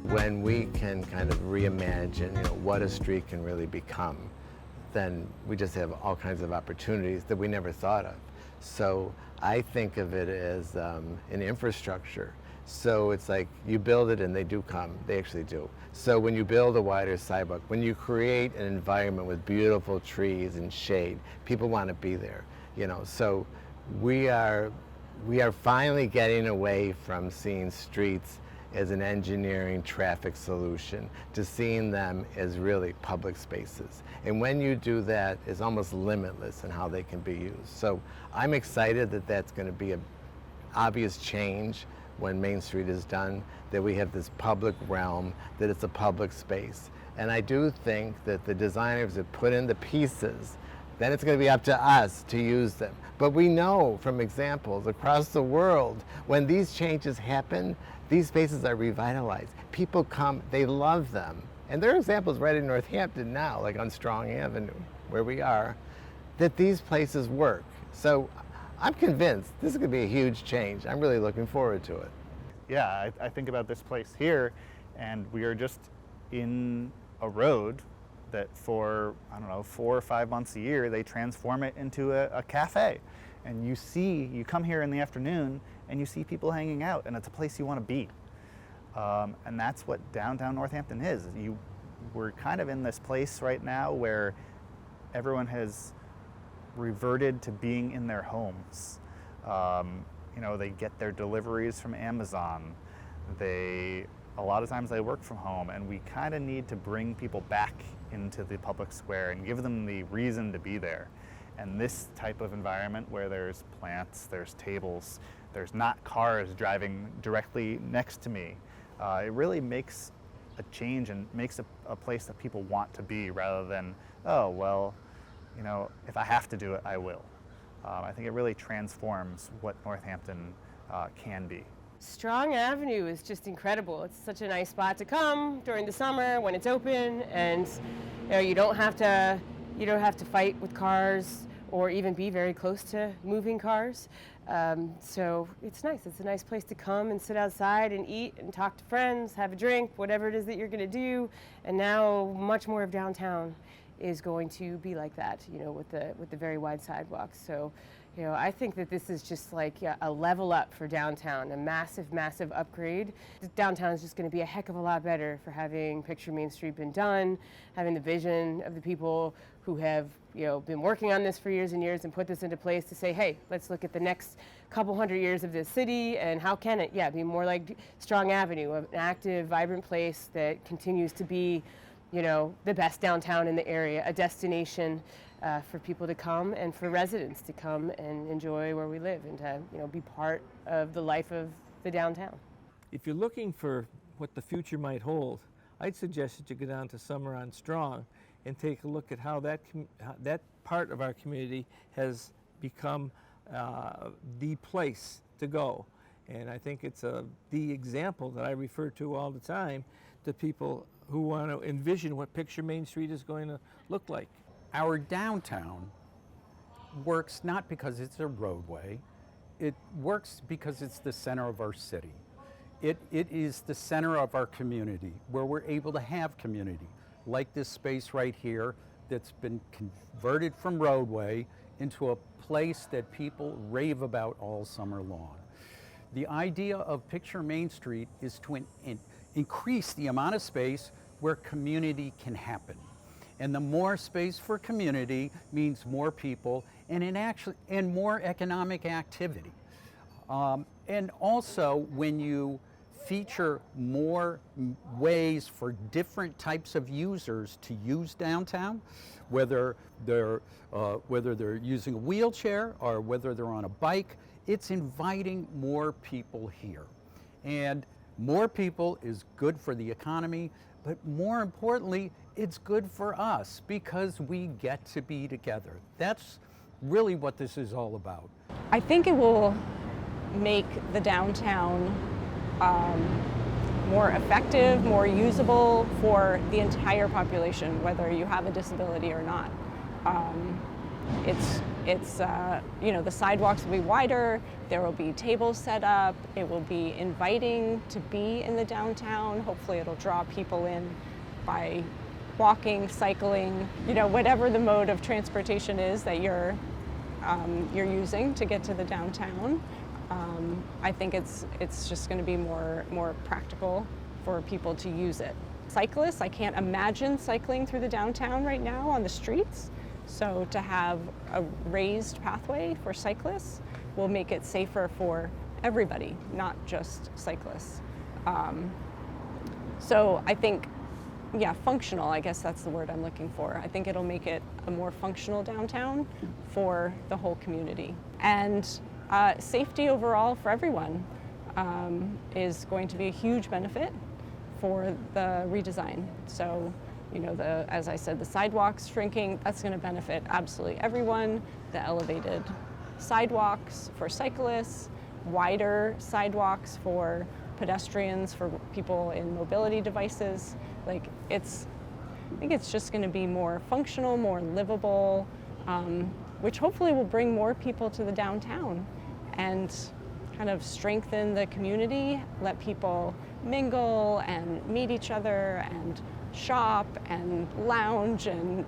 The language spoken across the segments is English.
when we can kind of reimagine, what a street can really become, then we just have all kinds of opportunities that we never thought of. So I think of it as an infrastructure. So it's like you build it and they do come, they actually do. So when you build a wider sidewalk, when you create an environment with beautiful trees and shade, people want to be there, So we are finally getting away from seeing streets as an engineering traffic solution to seeing them as really public spaces. And when you do that, it's almost limitless in how they can be used. So I'm excited that that's going to be an obvious change when Main Street is done, that we have this public realm, that it's a public space. And I do think that the designers have put in the pieces, then it's going to be up to us to use them. But we know from examples across the world, when these changes happen, these spaces are revitalized. People come, they love them. And there are examples right in Northampton now, like on Strong Avenue, where we are, that these places work. So I'm convinced this is going to be a huge change. I'm really looking forward to it. Yeah, I think about this place here, and we are just in a road that for, 4 or 5 months a year, they transform it into a cafe. And you come here in the afternoon and you see people hanging out, and it's a place you want to be. And that's what downtown Northampton is. We're kind of in this place right now where everyone has reverted to being in their homes. They get their deliveries from Amazon. A lot of times they work from home, and we kind of need to bring people back into the public square and give them the reason to be there. And this type of environment where there's plants, there's tables, there's not cars driving directly next to me, it really makes a change and makes a place that people want to be, rather than, oh, well, if I have to do it, I will. I think it really transforms what Northampton can be. Strong Avenue is just incredible. It's such a nice spot to come during the summer when it's open, and you don't have to fight with cars or even be very close to moving cars. So it's nice. It's a nice place to come and sit outside and eat and talk to friends, have a drink, whatever it is that you're going to do. And now much more of downtown is going to be like that, with the very wide sidewalks. So, I think that this is just like a level up for downtown, a massive, massive upgrade. Downtown is just going to be a heck of a lot better for having Picture Main Street been done, having the vision of the people who have, been working on this for years and years and put this into place to say, hey, let's look at the next couple hundred years of this city and how can it, be more like Strong Avenue, an active, vibrant place that continues to be the best downtown in the area, a destination for people to come and for residents to come and enjoy where we live and to be part of the life of the downtown. If you're looking for what the future might hold, I'd suggest that you go down to Summer on Strong and take a look at how that part of our community has become the place to go. And I think it's the example that I refer to all the time to people who want to envision what Picture Main Street is going to look like. Our downtown works not because it's a roadway, it works because it's the center of our city. It is the center of our community, where we're able to have community, like this space right here that's been converted from roadway into a place that people rave about all summer long. The idea of Picture Main Street is to increase the amount of space where community can happen. And the more space for community means more people and more economic activity. And also, when you feature more ways for different types of users to use downtown, whether they're using a wheelchair or whether they're on a bike, it's inviting more people here. And more people is good for the economy, but more importantly, it's good for us because we get to be together. That's really what this is all about. I think it will make the downtown more effective, more usable for the entire population, whether you have a disability or not. It's, the sidewalks will be wider, there will be tables set up, it will be inviting to be in the downtown. Hopefully it'll draw people in by walking, cycling, whatever the mode of transportation is that you're using to get to the downtown. I think it's just going to be more practical for people to use it. Cyclists, I can't imagine cycling through the downtown right now on the streets. So to have a raised pathway for cyclists will make it safer for everybody, not just cyclists. So I think, functional, I guess that's the word I'm looking for. I think it'll make it a more functional downtown for the whole community. And safety overall for everyone is going to be a huge benefit for the redesign. So, as I said, the sidewalks shrinking, that's going to benefit absolutely everyone. The elevated sidewalks for cyclists, wider sidewalks for pedestrians, for people in mobility devices. I think it's just going to be more functional, more livable, which hopefully will bring more people to the downtown and kind of strengthen the community, let people mingle and meet each other and shop and lounge and,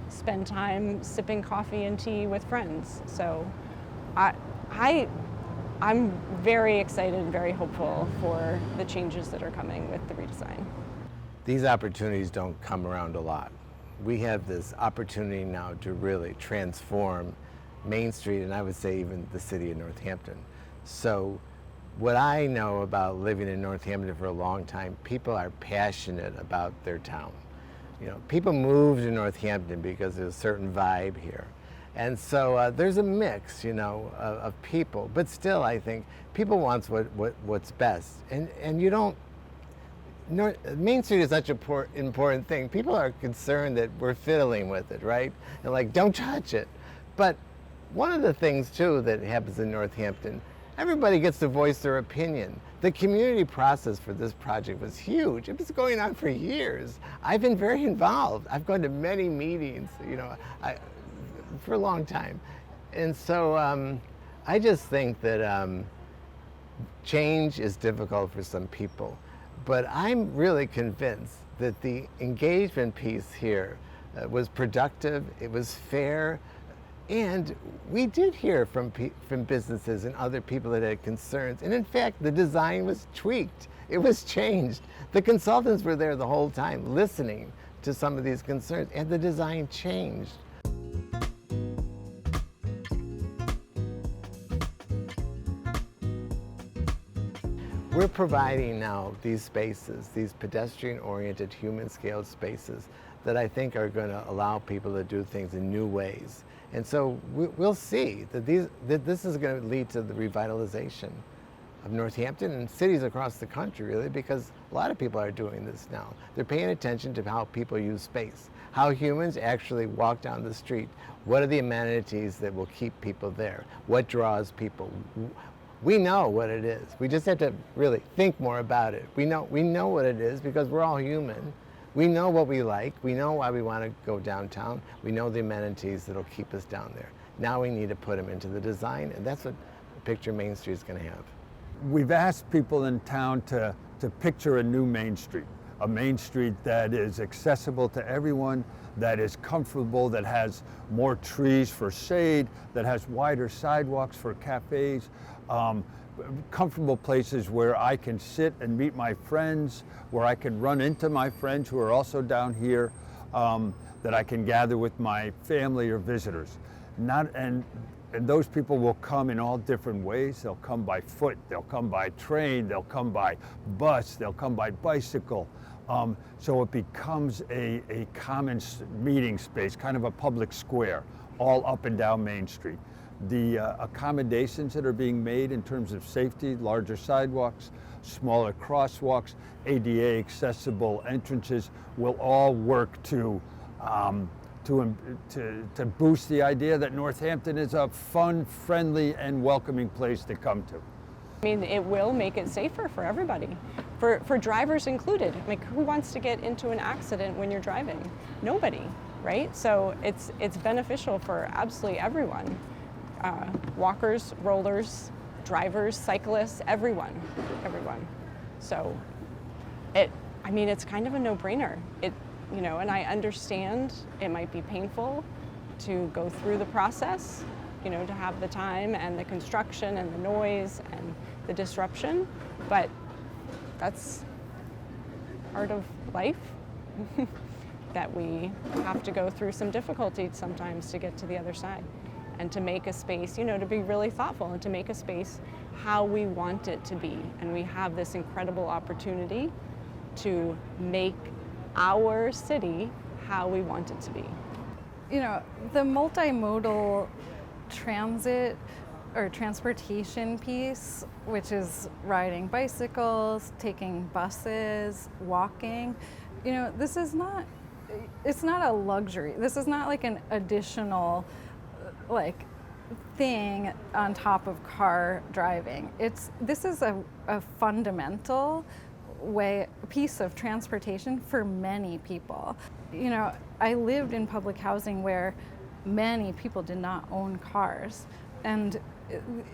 spend time sipping coffee and tea with friends. So I'm very excited and very hopeful for the changes that are coming with the redesign. These opportunities don't come around a lot. We have this opportunity now to really transform Main Street, and I would say even the city of Northampton. So what I know about living in Northampton for a long time, people are passionate about their town. People move to Northampton because there's a certain vibe here. And so there's a mix, of people, but still I think people want what's best. And you don't, Main Street is such an important thing. People are concerned that we're fiddling with it, right? And don't touch it. But one of the things too that happens in Northampton, everybody gets to voice their opinion. The community process for this project was huge. It was going on for years. I've been very involved. I've gone to many meetings, for a long time. And so I just think that change is difficult for some people. But I'm really convinced that the engagement piece here was productive, it was fair, and we did hear from businesses and other people that had concerns. And in fact, the design was tweaked. It was changed. The consultants were there the whole time listening to some of these concerns, and the design changed. We're providing now these spaces, these pedestrian-oriented, human-scaled spaces that I think are going to allow people to do things in new ways. And so we'll see that this is going to lead to the revitalization of Northampton and cities across the country, really, because a lot of people are doing this now. They're paying attention to how people use space, how humans actually walk down the street. What are the amenities that will keep people there? What draws people? We know what it is. We just have to really think more about it. We know what it is because we're all human. We know what we like. We know why we want to go downtown. We know the amenities that'll keep us down there. Now we need to put them into the design, and that's what Picture Main Street is going to have. We've asked people in town to picture a new Main Street, a Main Street that is accessible to everyone, that is comfortable, that has more trees for shade, that has wider sidewalks for cafes, comfortable places where I can sit and meet my friends, where I can run into my friends who are also down here, that I can gather with my family or visitors. And those people will come in all different ways. They'll come by foot, they'll come by train, they'll come by bus, they'll come by bicycle. So it becomes a common meeting space, kind of a public square, all up and down Main Street. The accommodations that are being made in terms of safety, larger sidewalks, smaller crosswalks, ADA accessible entrances will all work to boost the idea that Northampton is a fun, friendly, and welcoming place to come to. I mean, it will make it safer for everybody, for drivers included. Like, who wants to get into an accident when you're driving? Nobody. right? So it's beneficial for absolutely everyone. Walkers, rollers, drivers, cyclists, everyone. So it's kind of a no-brainer. And I understand it might be painful to go through the process, to have the time and the construction and the noise and the disruption, but that's part of life. That we have to go through some difficulty sometimes to get to the other side, and to make a space, to be really thoughtful and to make a space how we want it to be. And we have this incredible opportunity to make our city how we want it to be. The multimodal transit or transportation piece, which is riding bicycles, taking buses, walking, it's not a luxury. This is not like an additional thing on top of car driving. This is a fundamental piece of transportation for many people. I lived in public housing where many people did not own cars, and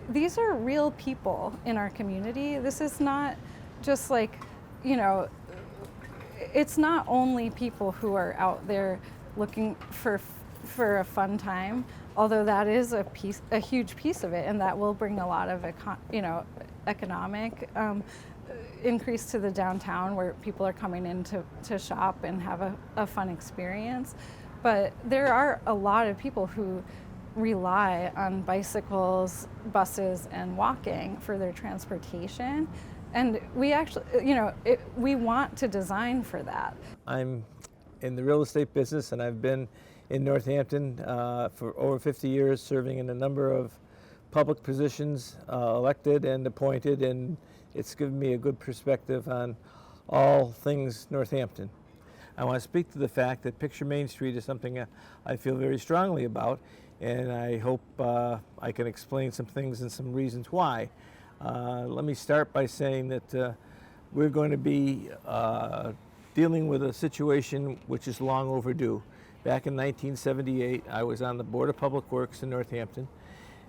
these are real people in our community. This is not just it's not only people who are out there looking for a fun time, although that is a huge piece of it, and that will bring a lot of economic increase to the downtown, where people are coming in to shop and have a fun experience. But there are a lot of people who rely on bicycles, buses, and walking for their transportation. And we actually, we want to design for that. I'm in the real estate business, and I've been in Northampton for over 50 years, serving in a number of public positions, elected and appointed, and it's given me a good perspective on all things Northampton. I want to speak to the fact that Picture Main Street is something I feel very strongly about, and I hope I can explain some things and some reasons why. Let me start by saying that we're going to be dealing with a situation which is long overdue. Back in 1978, I was on the Board of Public Works in Northampton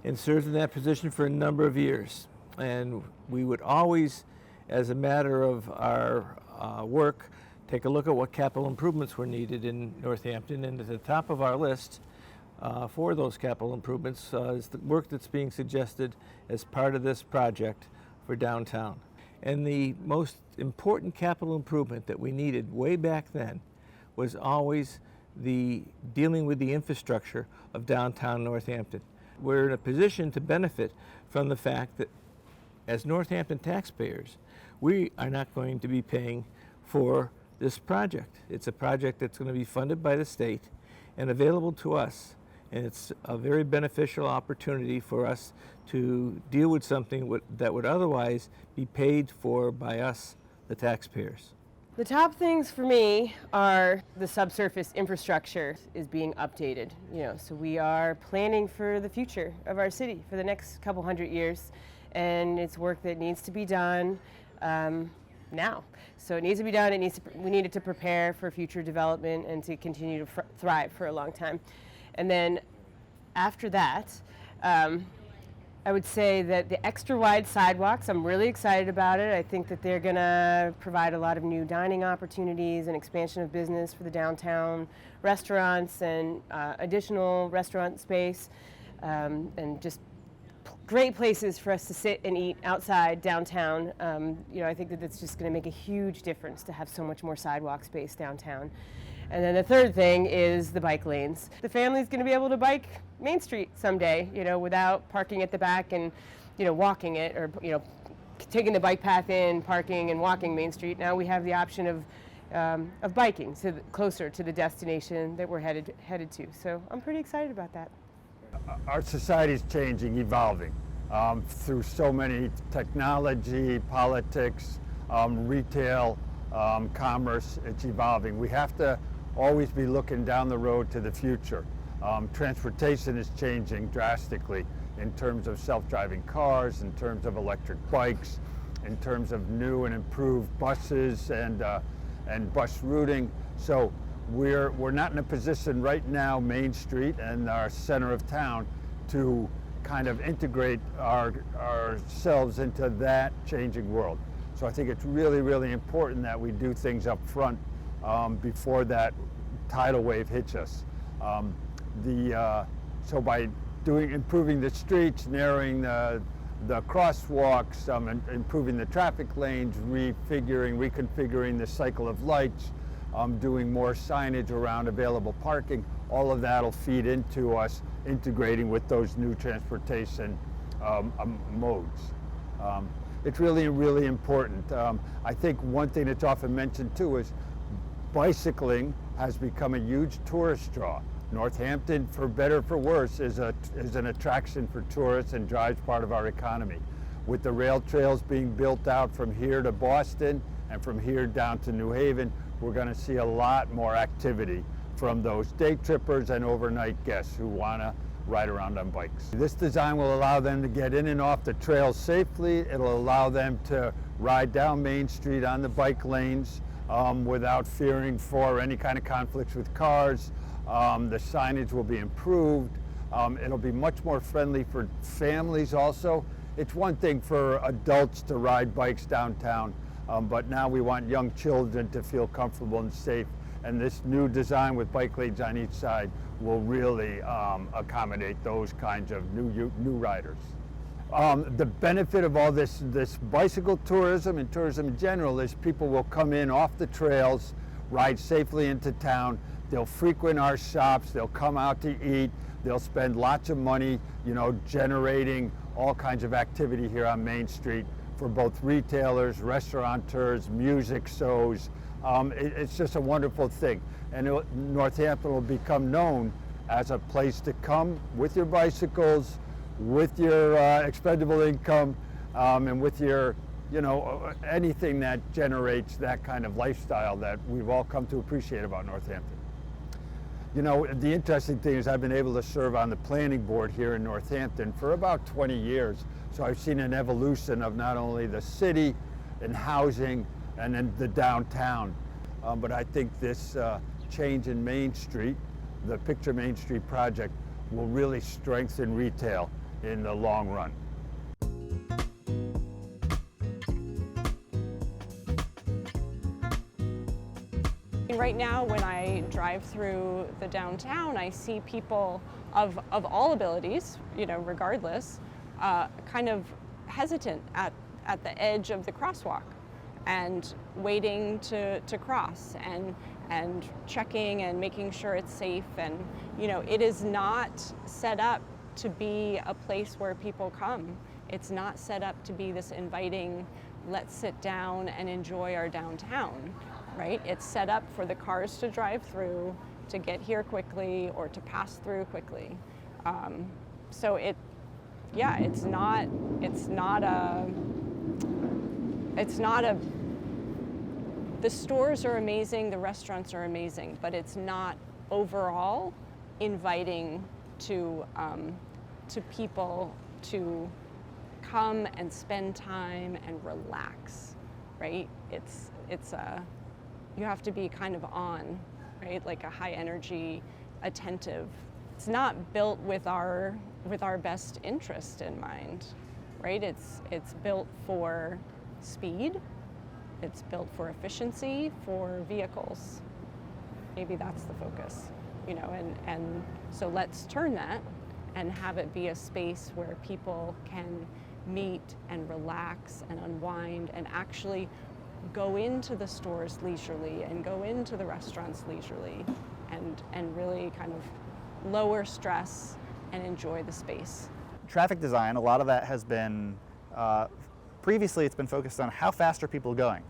and served in that position for a number of years. And we would always, as a matter of our work, take a look at what capital improvements were needed in Northampton, and at the top of our list for those capital improvements is the work that's being suggested as part of this project for downtown. And the most important capital improvement that we needed way back then was always the dealing with the infrastructure of downtown Northampton. We're in a position to benefit from the fact that as Northampton taxpayers, we are not going to be paying for this project. It's a project that's going to be funded by the state and available to us. And it's a very beneficial opportunity for us to deal with something that would otherwise be paid for by us, the taxpayers. The top things for me are the subsurface infrastructure is being updated. So we are planning for the future of our city for the next couple hundred years, and it's work that needs to be done now. So it needs to be done. We need it to prepare for future development and to continue to thrive for a long time. And then after that, I would say that the extra wide sidewalks, I'm really excited about it. I think that they're going to provide a lot of new dining opportunities and expansion of business for the downtown restaurants and additional restaurant space, and just great places for us to sit and eat outside downtown. I think that it's just going to make a huge difference to have so much more sidewalk space downtown. And then the third thing is the bike lanes. The family's going to be able to bike Main Street someday, without parking at the back and, walking it, or, taking the bike path in, parking and walking Main Street. Now we have the option of biking closer to the destination that we're headed to. So I'm pretty excited about that. Our society's changing, evolving through so many technology, politics, retail, commerce. It's evolving. We have to always be looking down the road to the future. Transportation is changing drastically in terms of self-driving cars, in terms of electric bikes, in terms of new and improved buses and bus routing. So we're not in a position right now, Main Street and our center of town, to kind of integrate ourselves into that changing world. So I think it's really, really important that we do things up front before that tidal wave hits us. So by improving the streets, narrowing the crosswalks, improving the traffic lanes, reconfiguring the cycle of lights, doing more signage around available parking, all of that will feed into us integrating with those new transportation modes. It's really, really important. I think one thing that's often mentioned too is bicycling has become a huge tourist draw. Northampton, for better or for worse, is an attraction for tourists and drives part of our economy. With the rail trails being built out from here to Boston and from here down to New Haven, we're going to see a lot more activity from those day trippers and overnight guests who want to ride around on bikes. This design will allow them to get in and off the trails safely. It'll allow them to ride down Main Street on the bike lanes without fearing for any kind of conflicts with cars. The signage will be improved. It'll be much more friendly for families also. It's one thing for adults to ride bikes downtown, but now we want young children to feel comfortable and safe. And this new design with bike lanes on each side will really accommodate those kinds of new riders. The benefit of all this bicycle tourism and tourism in general is people will come in off the trails, ride safely into town. They'll frequent our shops, they'll come out to eat, they'll spend lots of money, generating all kinds of activity here on Main Street for both retailers, restaurateurs, music shows. It's just a wonderful thing. And Northampton will become known as a place to come with your bicycles, with your expendable income, and with your, anything that generates that kind of lifestyle that we've all come to appreciate about Northampton. The interesting thing is I've been able to serve on the planning board here in Northampton for about 20 years. So I've seen an evolution of not only the city and housing and then the downtown, but I think this change in Main Street, the Picture Main Street project, will really strengthen retail in the long run. Right now, when I drive through the downtown, I see people of all abilities, regardless, kind of hesitant at the edge of the crosswalk and waiting to cross and checking and making sure it's safe. And, it is not set up to be a place where people come. It's not set up to be this inviting, let's sit down and enjoy our downtown. Right? It's set up for the cars to drive through, to get here quickly, or to pass through quickly. So it's not a, the stores are amazing, the restaurants are amazing, but it's not overall inviting to people to come and spend time and relax, right? You have to be kind of on, right? Like a high energy, attentive. It's not built with our best interest in mind, right? It's built for speed. It's built for efficiency for vehicles. Maybe that's the focus, and so let's turn that and have it be a space where people can meet and relax and unwind and actually go into the stores leisurely and go into the restaurants leisurely and really kind of lower stress and enjoy the space. Traffic design, a lot of that has been, previously it's been focused on how fast are people going.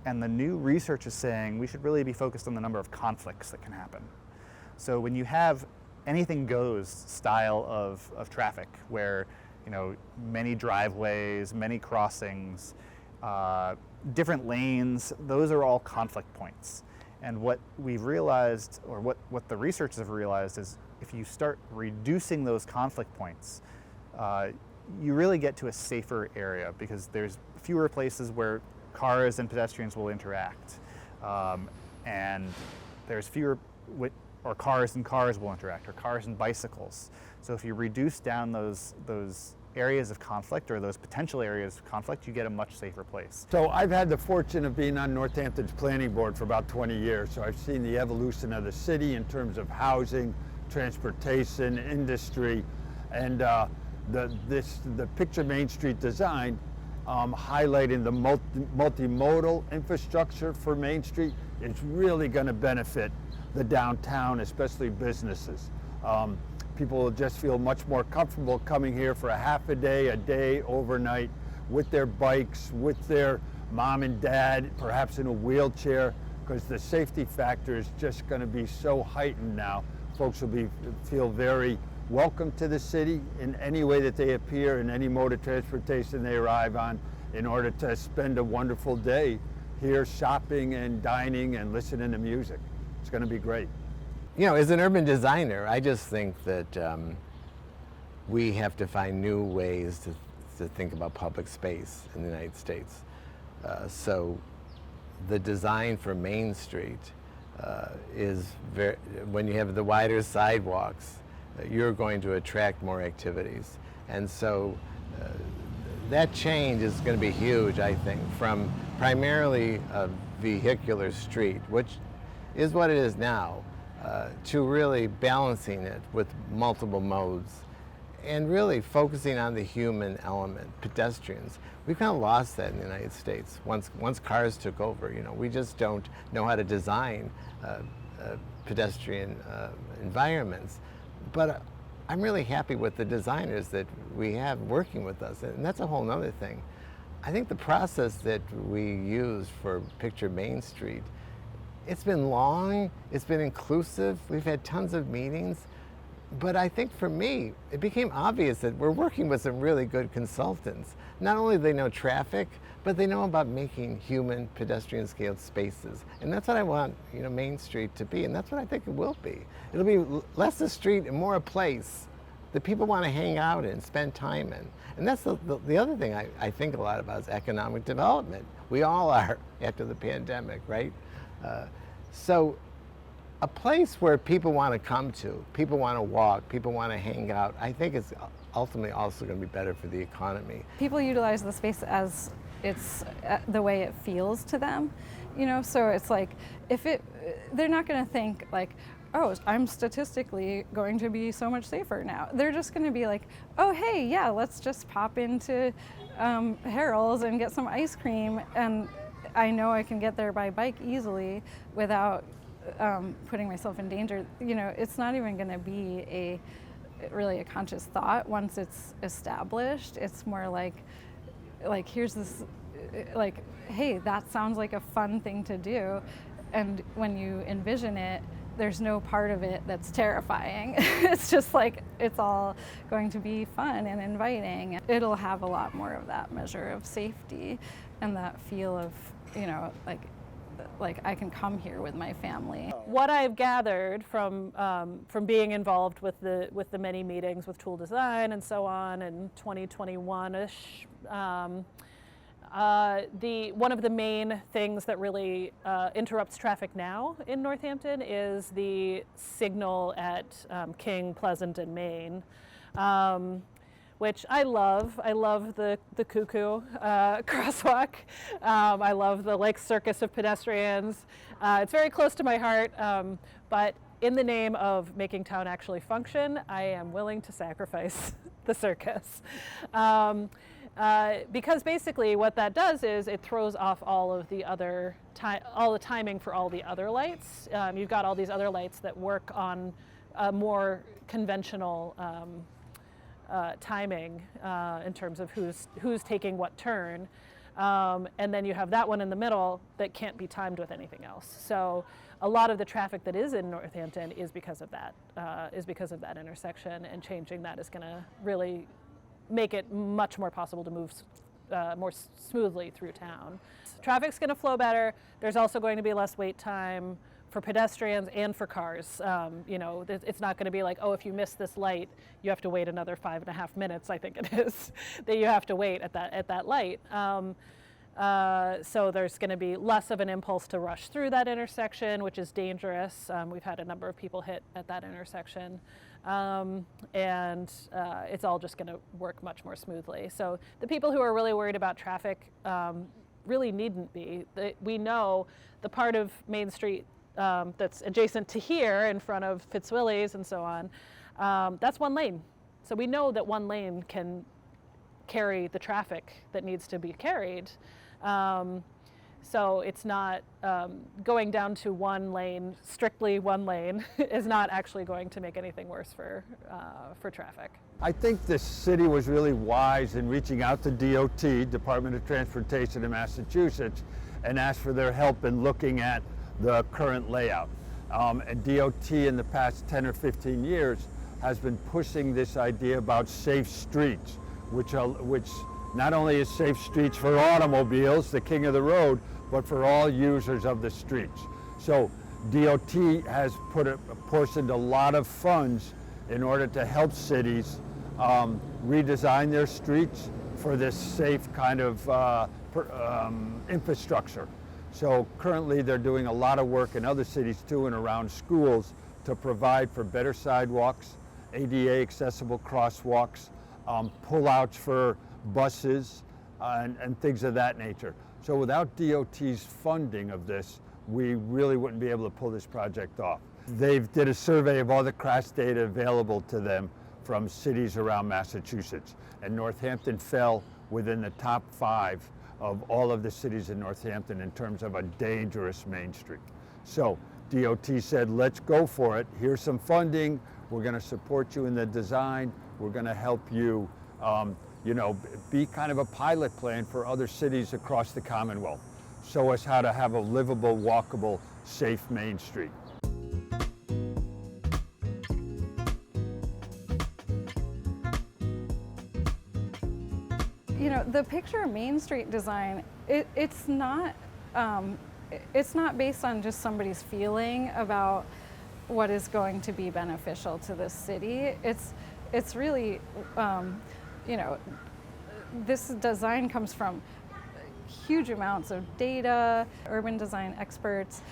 And the new research is saying we should really be focused on the number of conflicts that can happen. So when you have anything goes style of traffic where, many driveways, many crossings, different lanes, those are all conflict points. And what we've realized, or what the researchers have realized, is if you start reducing those conflict points, you really get to a safer area because there's fewer places where cars and pedestrians will interact. And there's fewer or cars and cars will interact, or cars and bicycles. So if you reduce down those areas of conflict, or those potential areas of conflict, you get a much safer place. So I've had the fortune of being on Northampton's planning board for about 20 years. So I've seen the evolution of the city in terms of housing, transportation, industry, and the picture Main Street design, highlighting the multimodal infrastructure for Main Street, is really going to benefit the downtown, especially businesses. People will just feel much more comfortable coming here for a half a day, overnight, with their bikes, with their mom and dad, perhaps in a wheelchair, because the safety factor is just going to be so heightened now. Folks will feel very welcome to the city in any way that they appear, in any mode of transportation they arrive on, in order to spend a wonderful day here shopping and dining and listening to music. It's going to be great. You know, as an urban designer, I just think that we have to find new ways to think about public space in the United States. So the design for Main Street is when you have the wider sidewalks, you're going to attract more activities. And so that change is going to be huge, I think, from primarily a vehicular street, which is what it is now, to really balancing it with multiple modes and really focusing on the human element, pedestrians. We've kind of lost that in the United States. Once cars took over, you know, we just don't know how to design pedestrian environments. But I'm really happy with the designers that we have working with us, and that's a whole nother thing. I think the process that we use for Picture Main Street, it's been long, it's been inclusive, we've had tons of meetings, but I think for me, it became obvious that we're working with some really good consultants. Not only do they know traffic, but they know about making human pedestrian scaled spaces. And that's what I want, you know, Main Street to be, and that's what I think it will be. It'll be less a street and more a place that people want to hang out in, spend time in. And that's the other thing I think a lot about is economic development. We all are after the pandemic, right? So a place where people want to come to, people want to walk, people want to hang out, I think it's ultimately also going to be better for the economy. People utilize the space as it's the way it feels to them, you know, so it's like they're not going to think like, oh, I'm statistically going to be so much safer now. They're just going to be like, oh, hey, yeah, let's just pop into Harold's and get some ice cream, and I know I can get there by bike easily without putting myself in danger. You know, it's not even going to be really a conscious thought once it's established. It's more like here's this, like, hey, that sounds like a fun thing to do, and when you envision it, there's no part of it that's terrifying. It's just like, it's all going to be fun and inviting. It'll have a lot more of that measure of safety and that feel of, you know, like I can come here with my family. What I've gathered from being involved with the many meetings with Tool Design and so on in 2021-ish, one of the main things that really interrupts traffic now in Northampton is the signal at King, Pleasant, and Main, which I love. I love the cuckoo crosswalk. I love the like circus of pedestrians. It's very close to my heart, but in the name of making town actually function, I am willing to sacrifice the circus. Because basically what that does is it throws off all of the other all the timing for all the other lights. You've got all these other lights that work on a more conventional timing in terms of who's taking what turn, and then you have that one in the middle that can't be timed with anything else. So a lot of the traffic that is in Northampton is because of that intersection, and changing that is going to really make it much more possible to move more smoothly through town. Traffic's going to flow better. There's also going to be less wait time for pedestrians and for cars. You know, it's not going to be like, oh, if you miss this light, you have to wait another 5.5 minutes, I think it is, that you have to wait at that light. So there's going to be less of an impulse to rush through that intersection, which is dangerous. We've had a number of people hit at that intersection. And it's all just going to work much more smoothly. So the people who are really worried about traffic really needn't be. We know the part of Main Street that's adjacent to here in front of Fitzwillies and so on, that's one lane. So we know that one lane can carry the traffic that needs to be carried. So it's not going down to one lane, strictly one lane, is not actually going to make anything worse for traffic. I think the city was really wise in reaching out to DOT, Department of Transportation in Massachusetts, and asked for their help in looking at the current layout. And DOT in the past 10 or 15 years has been pushing this idea about safe streets, which not only is safe streets for automobiles, the king of the road, but for all users of the streets. So DOT has portioned a lot of funds in order to help cities redesign their streets for this safe kind of infrastructure. So currently they're doing a lot of work in other cities too and around schools to provide for better sidewalks, ADA accessible crosswalks, pullouts for buses, and things of that nature. So without DOT's funding of this, we really wouldn't be able to pull this project off. They did a survey of all the crash data available to them from cities around Massachusetts, and Northampton fell within the top 5 of all of the cities in Northampton in terms of a dangerous Main Street. So DOT said, let's go for it. Here's some funding. We're going to support you in the design. We're going to help you, be kind of a pilot plan for other cities across the Commonwealth. Show us how to have a livable, walkable, safe Main Street. The picture of Main Street design, it's not based on just somebody's feeling about what is going to be beneficial to the city. It's really, this design comes from huge amounts of data, urban design experts,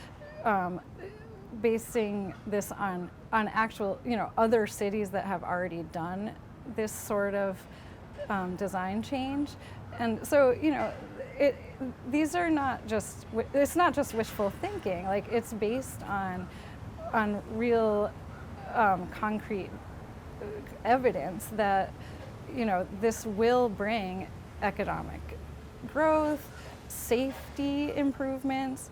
basing this on actual, other cities that have already done this sort of design change. And so, these are not just, it's not just wishful thinking, like it's based on real concrete evidence that, this will bring economic growth, safety improvements,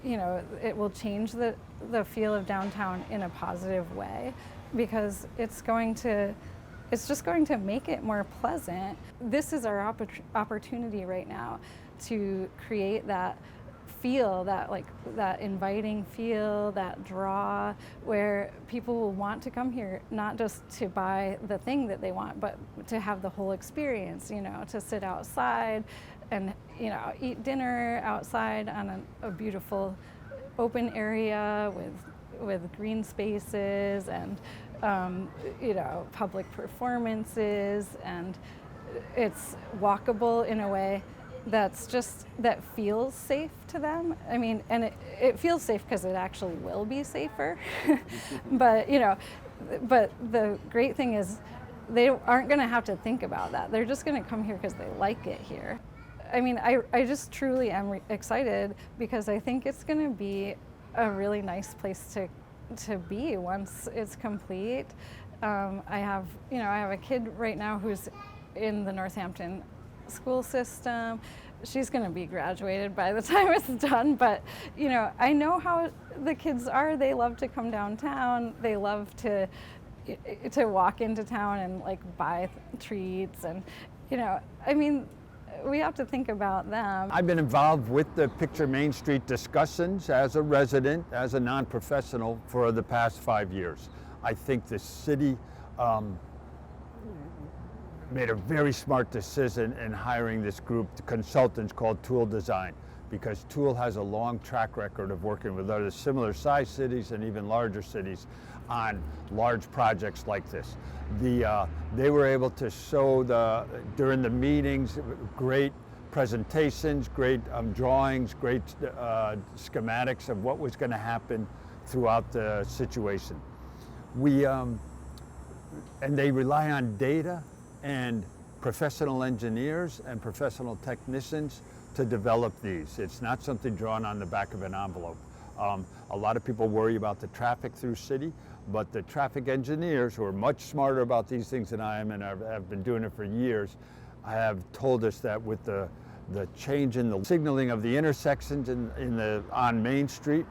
it will change the feel of downtown in a positive way because it's just going to make it more pleasant. This is our opportunity right now to create that feel, that inviting feel, that draw, where people will want to come here, not just to buy the thing that they want, but to have the whole experience, to sit outside and, eat dinner outside on a beautiful open area with green spaces and public performances, and it's walkable in a way that feels safe to them. I mean, and it feels safe because it actually will be safer. but the great thing is they aren't going to have to think about that. They're just going to come here because they like it here. I mean, I just truly am excited because I think it's going to be a really nice place to be once it's complete. I have a kid right now who's in the Northampton school system. She's going to be graduated by the time it's done, but I know how the kids are. They love to come downtown. They love to walk into town and buy treats, and we have to think about them. I've been involved with the Picture Main Street discussions as a resident, as a non-professional for the past 5 years. I think the city made a very smart decision in hiring this group of consultants called Tool Design, because Tool has a long track record of working with other similar size cities and even larger cities on large projects like this. They were able to show during the meetings great presentations, great drawings, great schematics of what was going to happen throughout the situation. And they rely on data and professional engineers and professional technicians to develop these. It's not something drawn on the back of an envelope. A lot of people worry about the traffic through city, but the traffic engineers, who are much smarter about these things than I am and have been doing it for years, have told us that with the change in the signaling of the intersections on Main Street,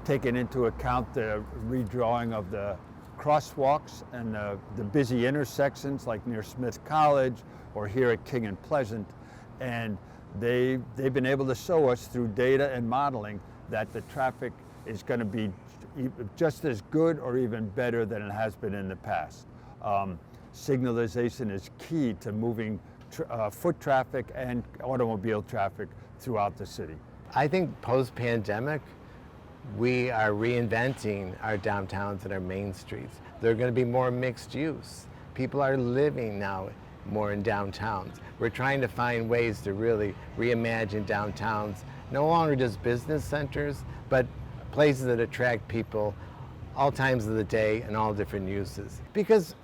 taking into account the redrawing of the crosswalks and the busy intersections like near Smith College or here at King and Pleasant, and they've been able to show us through data and modeling that the traffic is going to be just as good or even better than it has been in the past. Signalization is key to moving foot traffic and automobile traffic throughout the city. I think post-pandemic, we are reinventing our downtowns and our main streets. They're going to be more mixed use. People are living now more in downtowns. We're trying to find ways to really reimagine downtowns, no longer just business centers, but places that attract people all times of the day and all different uses. Because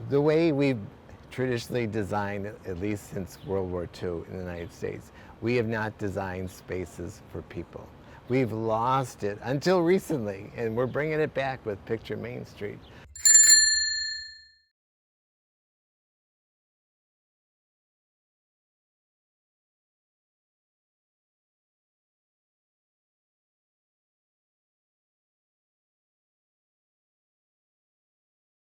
the way we've traditionally designed, at least since World War II in the United States, we have not designed spaces for people. We've lost it until recently, and we're bringing it back with Picture Main Street.